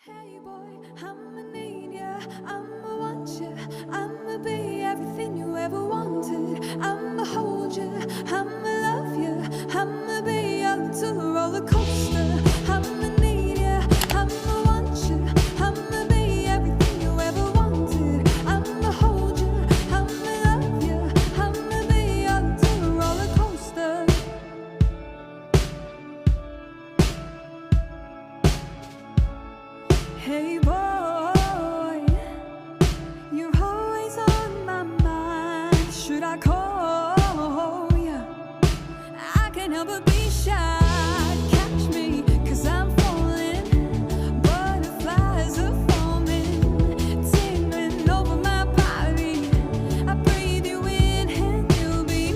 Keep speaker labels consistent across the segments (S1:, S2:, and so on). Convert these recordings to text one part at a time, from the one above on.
S1: Hey boy, I'ma need ya, I'ma want ya, I'ma be everything you ever wanted. I'ma hold ya, I'ma love ya, I'ma be your little roller coaster. I'ma need ya, I'ma want ya, I'ma be everything you ever wanted. I'ma hold ya, I'ma love ya, I'ma be your little roller coaster. Hey boy, you're always on my mind. Should I call ya? I can't help but be shy. Catch me, 'cause I'm falling. Butterflies are forming, tingling over my body. I breathe you in and you'll be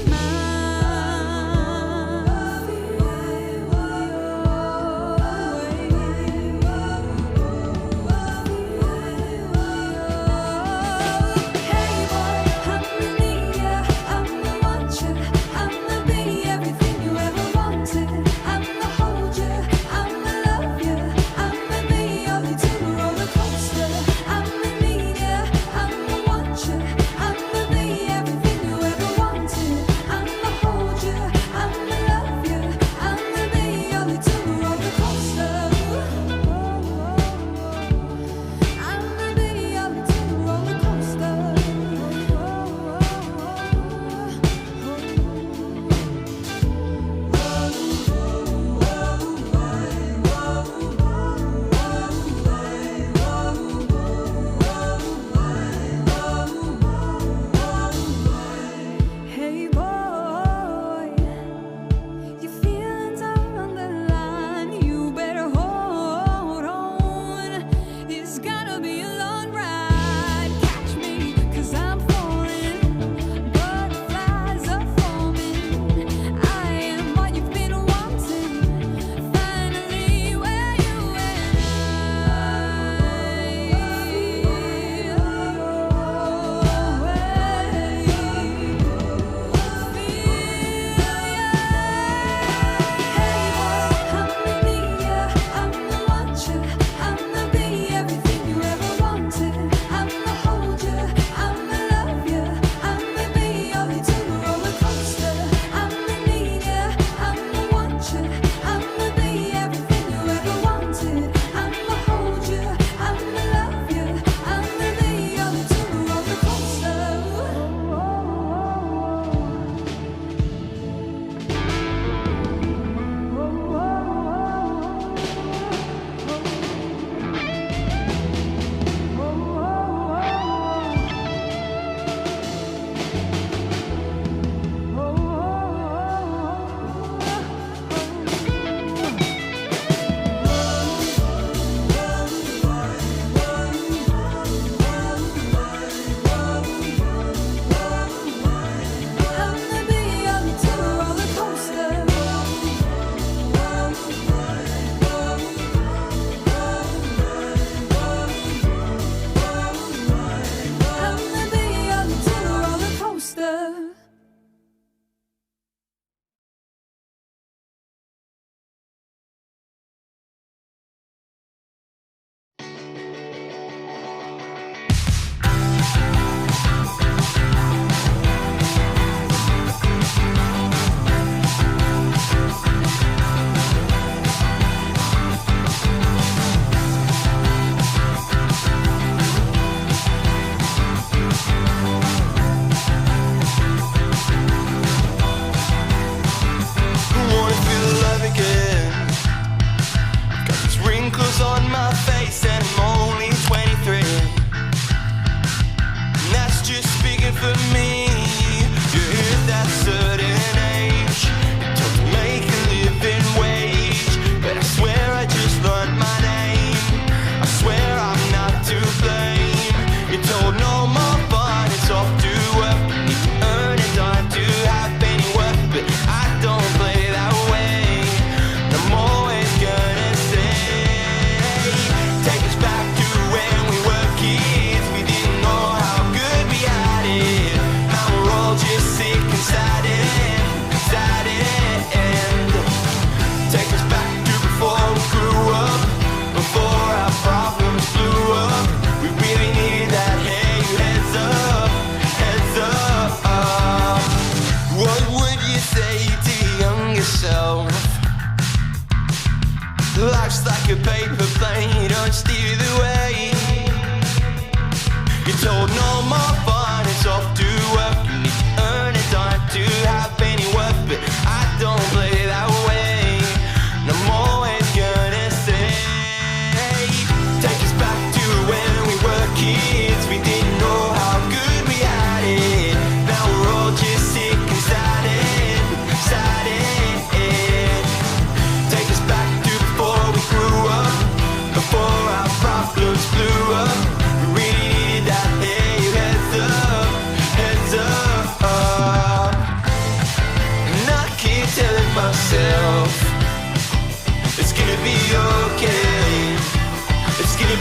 S2: take a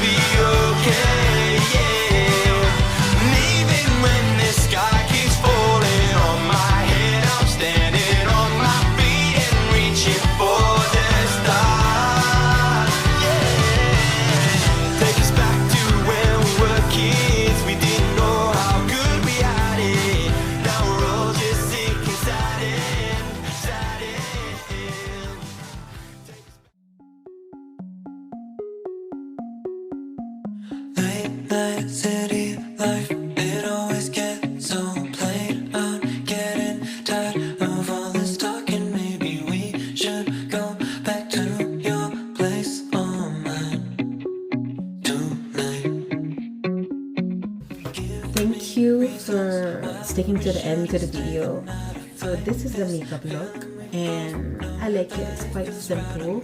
S2: be okay, yeah. And even when the sky keeps falling on my head, I'm standing on my feet and reaching for the stars, yeah. Take us back to when we were kids. We didn't know how good we had it. Now we're all just sinking sad in, sad in. Late night city life, it always gets so played out. Getting tired of all this talking. Maybe we should go back to your place or mine tonight.
S3: Thank you for sticking to the end to the video. So this is the makeup look, and I like it. It's quite simple.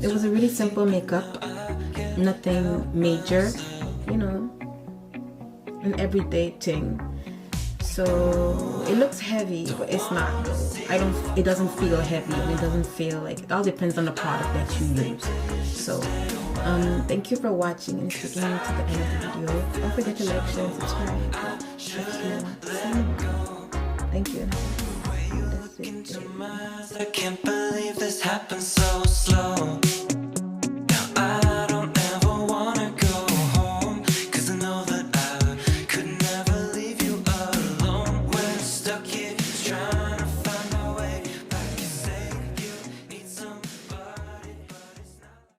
S3: It was a really simple makeup, nothing major, you know, an everyday thing. So it looks heavy, but it's not. It doesn't feel heavy, and it doesn't feel like, it all depends on the product that you use. So thank you for watching and sticking to the end of the video. Don't forget to like, share, and subscribe if you want to see more. Thank you. That's it.
S2: I can't believe this happened so slow.